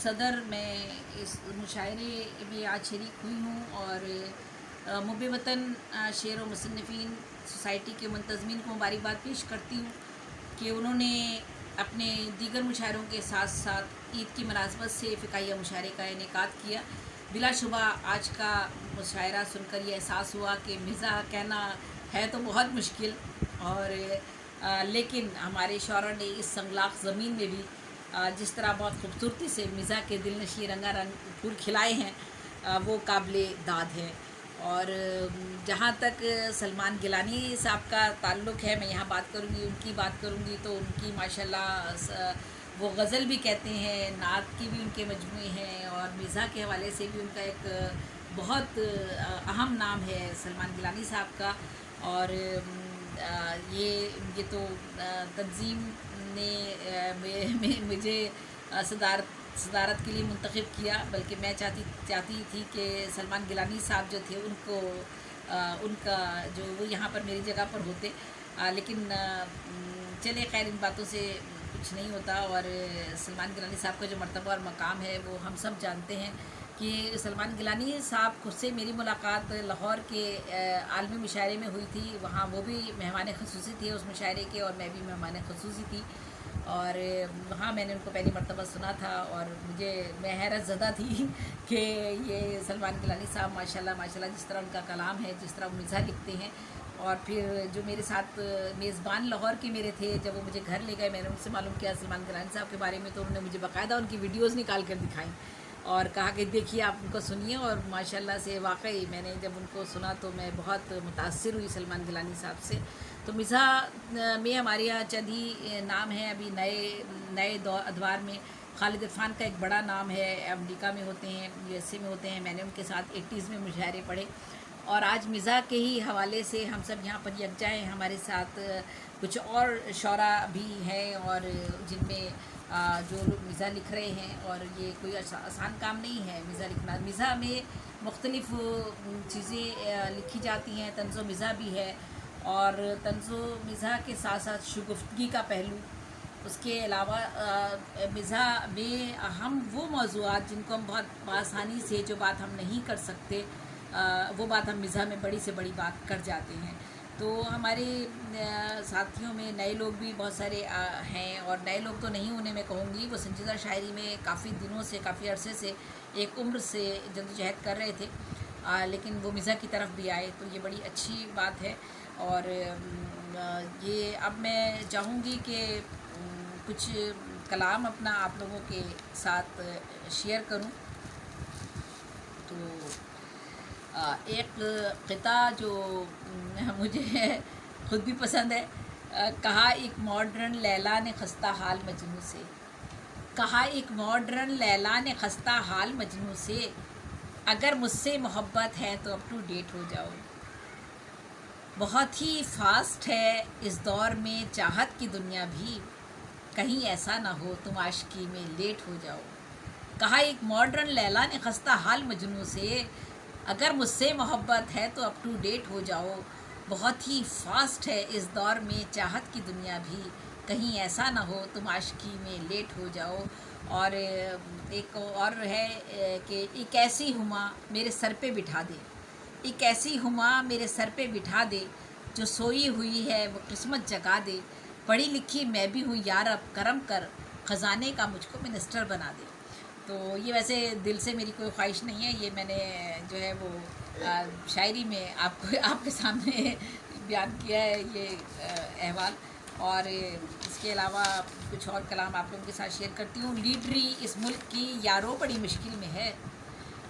सदर मैं इस मुशायरे में आज शरीक हुई हूँ और मुहब वतन शेर व मुसन्निफ़ीन सोसाइटी के मुंतज़मीन को मुबारकबाद पेश करती हूँ कि उन्होंने अपने दीगर मुशायरों के साथ साथ ईद की मुनासबत से फ़िकाहिया मुशायरे का इनेकाद किया। बिलाशुबा आज का मुशायरा सुनकर ये एहसास हुआ कि मिज़ाह कहना है तो बहुत मुश्किल और लेकिन हमारे शौरा ने इस संगलाख ज़मीन में भी जिस तरह बहुत खूबसूरती से मिज़ाह के दिल नशी रंगारंग फूल खिलाए हैं वो काबिल दाद है। और जहाँ तक सलमान गिलानी साहब का ताल्लुक़ है, मैं यहाँ बात करूँगी, उनकी बात करूँगी तो उनकी माशाल्लाह वो गज़ल भी कहते हैं, नात की भी उनके मजमूए हैं और मिज़ाह के हवाले से भी उनका एक बहुत अहम नाम है सलमान गिलानी साहब का। और ये तो तंजीम ने मुझे सदारत के लिए मुंतखब किया, बल्कि मैं चाहती थी कि सलमान गिलानी साहब जो थे उनको उनका जो वो यहाँ पर मेरी जगह पर होते, लेकिन चले खैर इन बातों से कुछ नहीं होता। और सलमान गिलानी साहब का जो मर्तबा और मकाम है वो हम सब जानते हैं कि सलमान गिलानी साहब खुद से मेरी मुलाकात लाहौर के आलमी मुशायरे में हुई थी। वहाँ वो भी मेहमान ख़ुसूसी थे उस मुशायरे के और मैं भी मेहमान ख़ुसूसी थी और वहाँ मैंने उनको पहली मर्तबा सुना था और मैं हैरत ज़दा थी कि ये सलमान गिलानी साहब माशाल्लाह माशाल्लाह जिस तरह उनका कलाम है, जिस तरह वो मिज़ाह लिखते हैं। और फिर जो मेरे साथ मेज़बान लाहौर के मेरे थे, जब वो मुझे घर ले गए मैंने उनसे मालूम किया सलमान गिलानी साहब के बारे में, तो उन्होंने मुझे बाकायदा उनकी वीडियोज़ निकाल कर दिखाई और कहा कि देखिए आप उनको सुनिए। और माशाल्लाह से वाकई मैंने जब उनको सुना तो मैं बहुत मुतासिर हुई सलमान गिलानी साहब से। तो मिज़ाह में हमारे यहाँ चंद ही नाम हैं अभी नए अदवार में। खालिद इरफान का एक बड़ा नाम है, अमेरिका में होते हैं, USA में होते हैं, मैंने उनके साथ 80s में मुशायरे पढ़े। और आज मिज़ाह के ही हवाले से हम सब यहाँ पर यकजा हैं। हमारे साथ कुछ और शौरा भी हैं और जिनमें जो लोग मिज़ाह लिख रहे हैं और ये कोई आसान काम नहीं है मिज़ाह लिखना। मिज़ाह में मुख्तलिफ़ चीज़ें लिखी जाती हैं, तंज़ो मिज़ाह भी है और तंज़ो मिज़ाह के साथ साथ शुगुफ्तगी का पहलू। उसके अलावा मिज़ाह में हम वो मौज़ूआत जिनको हम बहुत आसानी से जो बात हम नहीं कर सकते वो बात हम मिज़ाह में बड़ी से बड़ी बात कर जाते हैं। तो हमारे साथियों में नए लोग भी बहुत सारे हैं और नए लोग तो नहीं उन्हें मैं कहूँगी, वो संजीदा शायरी में काफ़ी दिनों से, काफ़ी अरसे से, एक उम्र से जद्दोजहद कर रहे थे, लेकिन वो मिज़ाह की तरफ भी आए तो ये बड़ी अच्छी बात है। और ये अब मैं चाहूँगी कि कुछ कलाम अपना आप लोगों के साथ शेयर करूँ। तो एक क़िता जो मुझे ख़ुद भी पसंद है, कहा एक मॉडर्न लैला ने खस्ता हाल मजनू से, कहा एक मॉडर्न लैला ने खस्ता हाल मजनू से, अगर मुझसे मोहब्बत है तो अप टू डेट हो जाओ। बहुत ही फास्ट है इस दौर में चाहत की दुनिया भी, कहीं ऐसा ना हो तुम आशिकी में लेट हो जाओ। कहा एक मॉडर्न लैला ने खस्ता हाल मजनू से, अगर मुझसे मोहब्बत है तो अप टू डेट हो जाओ। बहुत ही फास्ट है इस दौर में चाहत की दुनिया भी, कहीं ऐसा ना हो तुम आशिकी में लेट हो जाओ। और एक और है कि एक ऐसी हुमा मेरे सर पे बिठा दे, एक ऐसी हुमा मेरे सर पे बिठा दे, जो सोई हुई है वो किस्मत जगा दे। पढ़ी लिखी मैं भी हूँ यार अब करम कर, ख़जाने का मुझको मिनिस्टर बना दे। तो ये वैसे दिल से मेरी कोई ख्वाहिश नहीं है, ये मैंने जो है वो शायरी में आपके सामने बयान किया है ये अहवाल। और इसके अलावा कुछ और कलाम आप लोगों के साथ शेयर करती हूँ। लीडरी इस मुल्क की यारो बड़ी मुश्किल में है,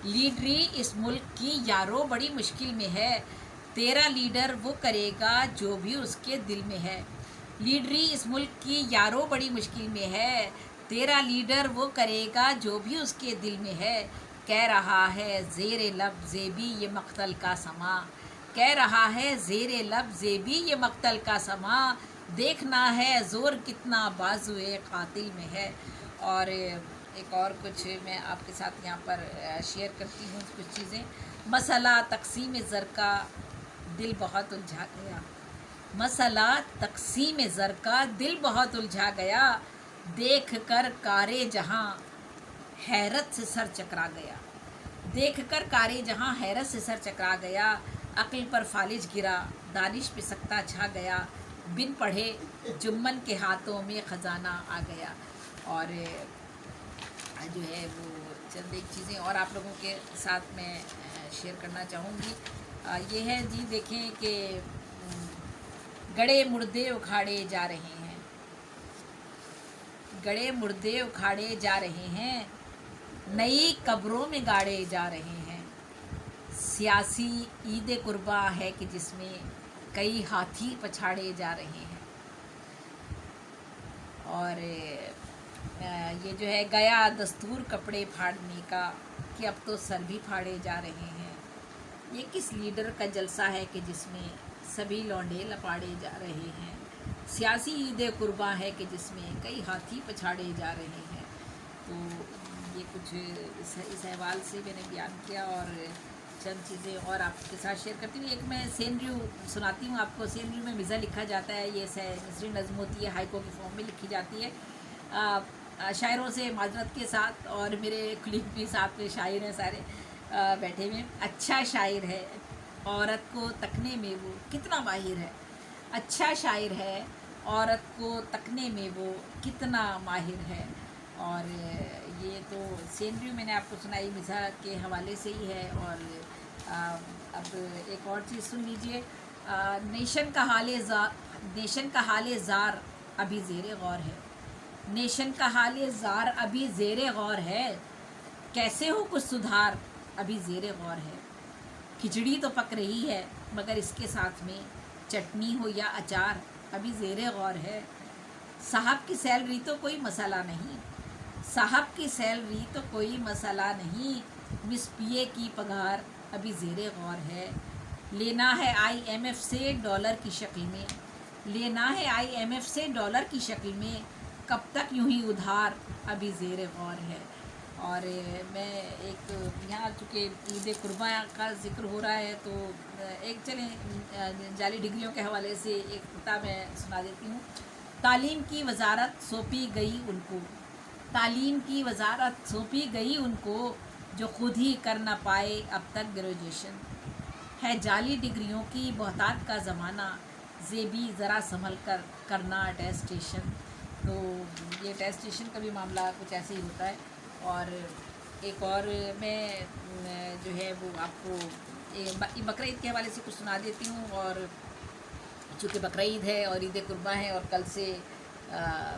लीडरी इस मुल्क की यारो बड़ी मुश्किल में है, तेरा लीडर वो करेगा जो भी उसके दिल में है। लीडरी इस मुल्क की यारो बड़ी मुश्किल में है, तेरा लीडर वो करेगा जो भी उसके दिल में है। कह रहा है ज़ेरे लब ज़ेबी ये मक्तल का समा, कह रहा है ज़ेरे लब ज़ेबी ये मक्तल का समा, देखना है ज़ोर कितना बाजुए कातिल में है। और एक और कुछ मैं आपके साथ यहाँ पर शेयर करती हूँ कुछ चीज़ें। मसला तक़सीम ज़र का दिल बहुत उलझा गया, मसला तक़सीम ज़र का दिल बहुत उलझा गया, देख कर कारे जहाँ हैरत से सर चकरा गया, देख कर कारे जहाँ हैरत से सर चकरा गया, अक्ल पर फालिज गिरा, दानिश पे सख्ता छा गया, बिन पढ़े जुम्मन के हाथों में ख़जाना आ गया। और जो है वो चंद एक चीज़ें और आप लोगों के साथ मैं शेयर करना चाहूँगी। ये है जी, देखें कि गड़े मुर्दे उखाड़े जा रहे हैं, गड़े मुर्दे उखाड़े जा रहे हैं, नई कब्रों में गाड़े जा रहे हैं। सियासी ईद कुर्बा है कि जिसमें कई हाथी पछाड़े जा रहे हैं। और ये जो है गया दस्तूर कपड़े फाड़ने का कि अब तो सर भी फाड़े जा रहे हैं। ये किस लीडर का जलसा है कि जिसमें सभी लौंडे लपाड़े जा रहे हैं। सियासी ईद कुर्बा है कि जिसमें कई हाथी पछाड़े जा रहे हैं। तो ये कुछ इस हवाले से मैंने बयान किया और चंद चीज़ें और आपके साथ शेयर करती हूँ। एक मैं सेनरियो सुनाती हूँ आपको। सेनरियो में मिज़ा लिखा जाता है, ये नसरी नज़्म होती है, हाइको की फॉर्म में लिखी जाती है शायरों से माजरत के साथ। और मेरे कुलीग भी साथ में शायर हैं सारे बैठे हुए। अच्छा शायर है, औरत को तकने में वो कितना माहिर है। अच्छा शायर है, औरत को तकने में वो कितना माहिर है। और ये तो सेनरियो मैंने आपको सुनाई मिज़ा के हवाले से ही है। और अब एक और चीज़ सुन लीजिए। नेशन का हाल ज़ार अभी ज़ेरे गौर है, नेशन का हाल ज़ार अभी ज़ेरे गौर है, कैसे हो कुछ सुधार अभी ज़ेरे गौर है। खिचड़ी तो पक रही है मगर इसके साथ में चटनी हो या अचार अभी ज़ेरे गौर है। साहब की सैलरी तो कोई मसाला नहीं, साहब की सैलरी तो कोई मसाला नहीं, मिस पीए की पगार अभी ज़ेरे गौर है। लेना है IMF से डॉलर की शक्ल में, लेना है IMF से डॉलर की शक्ल में, कब तक यूं ही उधार अभी ज़ेरे गौर है। और मैं एक यहाँ चूँकि ईद कुर्बा का ज़िक्र हो रहा है तो एक चलें जाली डिग्रियों के हवाले से एक किताब मैं सुना देती हूँ। तालीम की वजारत सौंपी गई उनको, तालीम की वजारत सौंपी गई उनको, जो खुद ही कर ना पाए अब तक ग्रेजुएशन। है जाली डिग्रियों की बहुतात का ज़माना, ज़ेबी ज़रा संभल कर करना अटेस्टेशन। तो ये अटेस्टेशन का भी मामला कुछ ऐसे ही होता है। और एक और मैं जो है वो आपको बकरा ईद के हवाले से कुछ सुना देती हूँ। और चूँकि बकरा ईद है और ईद कुर्बा है और कल से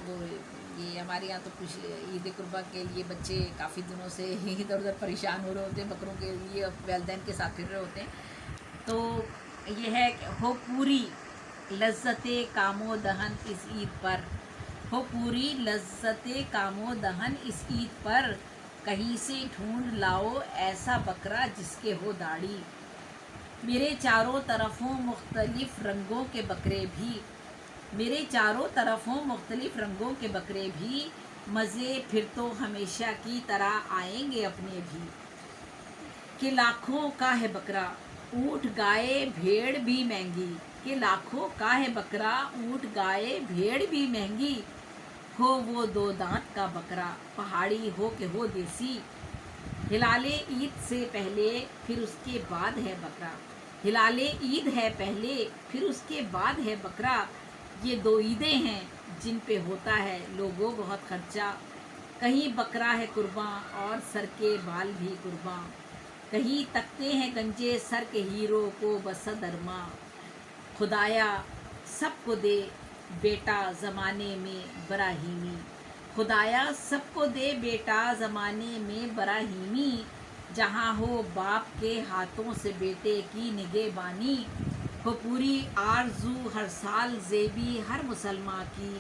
वो ये हमारे यहाँ तो कुछ ईद कुर्बा के लिए बच्चे काफ़ी दिनों से इधर उधर परेशान हो रहे होते हैं, बकरों के लिए वालिदैन के साथ फिर रहे होते हैं। तो ये है हो पूरी लज्जते कामो दहन इस ईद पर, हो पूरी लज्जते कामो दहन इस ईद पर, कहीं से ढूंढ लाओ ऐसा बकरा जिसके हो दाढ़ी। मेरे चारों तरफों मुख्तलिफ रंगों के बकरे भी, मेरे चारों तरफों मुख्तलिफ रंगों के बकरे भी, मज़े फिर तो हमेशा की तरह आएंगे अपने भी। कि लाखों का है बकरा ऊँट गाय भेड़ भी महंगी, कि लाखों का है बकरा ऊँट गाय भेड़ भी महंगी, हो वो दो दांत का बकरा पहाड़ी हो के हो देसी। हिलाले ईद से पहले फिर उसके बाद है बकरा, हिलाले ईद है पहले फिर उसके बाद है बकरा। ये दो ईदें हैं जिन पे होता है लोगों बहुत खर्चा, कहीं बकरा है कुर्बान और सर के बाल भी कुर्बान, कहीं तकते हैं गंजे सर के हीरो को बसदरमा। खुदाया सबको दे बेटा ज़माने में बराहीमी, खुदाया सबको दे बेटा ज़माने में बराहीमी, जहाँ हो बाप के हाथों से बेटे की निगहबानी। हो पूरी आरज़ू हर साल ज़ेबी हर मुसलमान की,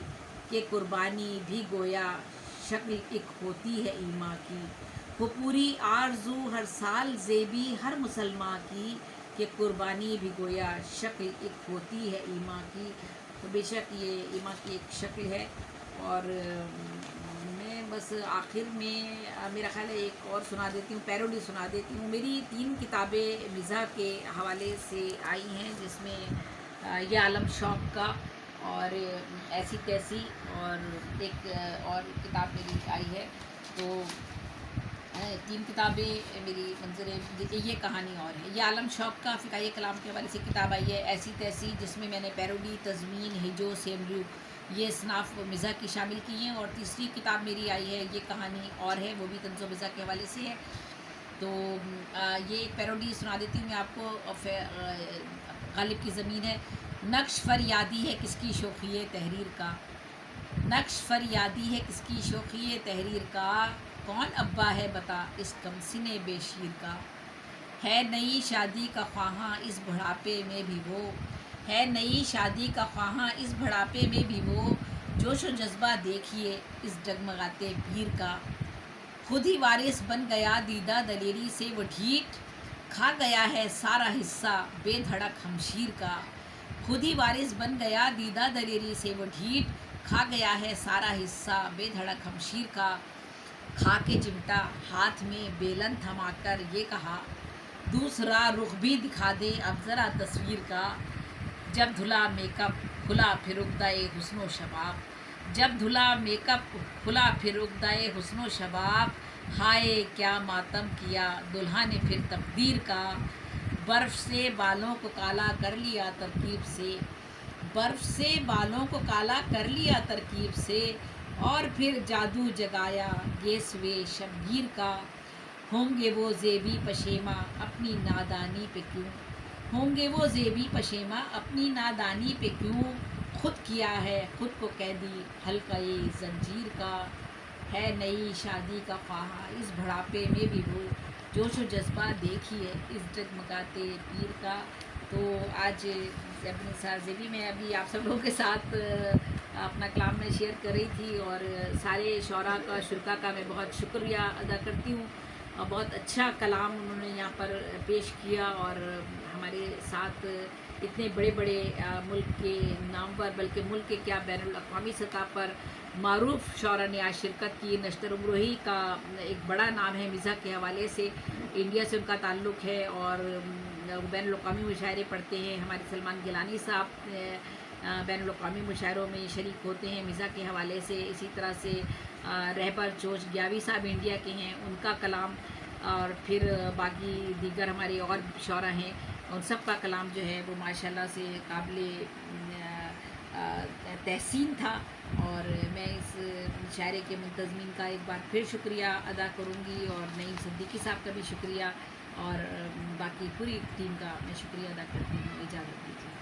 कि कुर्बानी भी गोया शक्ल एक होती है ईमा की। हो पूरी आरज़ू हर साल ज़ेबी हर मुसलमान की, कि कुर्बानी भी गोया शक्ल एक होती है ईमा की। तो बेशक ये ईमा की एक शक्ल है। और मैं बस आखिर में मेरा ख्याल है एक और सुना देती हूँ, पैरोडी सुना देती हूँ। मेरी 3 किताबें मिज़ा के हवाले से आई हैं, जिसमें ये आलम शौक़ का और ऐसी तैसी और एक और किताब मेरी आई है। तो टीम किताबें मेरी मंजर ये कहानी और है। ये आलम शौक़ का फ़िकाए कलाम के हवाले से किताब आई है ऐसी तैसी, जिसमें मैंने पैरोडी, तज़मीन, हिजो, सेमरू ये असनाफ़ मिज़ाह की शामिल की हैं। और तीसरी किताब मेरी आई है ये कहानी और है, वो भी तंज़ो मिज़ाह के हवाले से है। तो ये एक पैरोडी सुना देती हूँ मैं आपको। गालिब की ज़मीन है। नक्श फरियादी है किसकी शोखी तहरीर का, नक्श फरियादी है किसकी शोखी तहरीर का, कौन अब्बा है बता इस कमसिने बेशीर का। है नई शादी का ख्वाहां इस बुढ़ापे में भी वो, है नई शादी का ख्वाहां इस बुढ़ापे में भी वो, जोश व जज्बा देखिए इस डगमगाते पीर का। खुद ही वारिस बन गया दीदा दलेरी से वो ढीठ, खा गया है सारा हिस्सा बेधड़क हमशीर का। खुद ही वारिस बन गया दीदा दलेरी से वो ढीठ, खा गया है सारा हिस्सा बेधड़क हमशीर का। खा के चिमटा हाथ में बेलन थमाकर ये कहा, दूसरा रुख भी दिखा दे अब ज़रा तस्वीर का। जब धुला मेकअप खुला फिर उगदाए हुस्नो शबाब, जब धुला मेकअप खुला फिर उगदाए हुस्नो शबाब, हाय क्या मातम किया दुल्हा ने फिर तकदीर का। बर्फ़ से बालों को काला कर लिया तरकीब से, बर्फ़ से बालों को काला कर लिया तरकीब से, और फिर जादू जगाया गेसवे शबगीर का। होंगे वो ज़ेबी पशेमा अपनी नादानी पे क्यों, होंगे वो ज़ेबी पशेमा अपनी नादानी पे क्यों, खुद किया है खुद को कैदी हल्का-ए ज़ंजीर का। है नई शादी का ख्वाहा इस बुढ़ापे में भी वो, जोश व जज्बा देखिए इस डगमगाते पीर का। तो आज अपनी साज़ेबी में अभी आप सब लोगों के साथ अपना कलाम में शेयर कर रही थी, और सारे शौरा का शुरका का मैं बहुत शुक्रिया अदा करती हूँ। और बहुत अच्छा कलाम उन्होंने यहाँ पर पेश किया, और हमारे साथ इतने बड़े बड़े मुल्क के नामवर, बल्कि मुल्क के क्या बैनुल अक़वामी सतह पर मारूफ शौरा ने आज शिरकत की। नश्तर उमरोही का एक बड़ा नाम है मिज़ाह के हवाले से, इंडिया से उनका ताल्लुक़ है, और बैनुल अक़वामी मुशायरे पढ़ते हैं। हमारे सलमान गिलानी साहब बैनुल अक़वामी मुशायरों में शरीक होते हैं मिज़ाह के हवाले से। इसी तरह से रहबर जोश ग्यावी साहब इंडिया के हैं, उनका कलाम, और फिर बाकी दीगर हमारे और शौरा हैं, उन सब का कलाम जो है वो माशाल्लाह से काबिल तहसीन था। और मैं इस शायरे के मुंतज़मीन का एक बार फिर शुक्रिया अदा करूँगी, और नईम सिद्दीकी साहब का भी शुक्रिया, और बाकी पूरी टीम का मैं शुक्रिया अदा करती हूँ। इजाज़त दीजिए।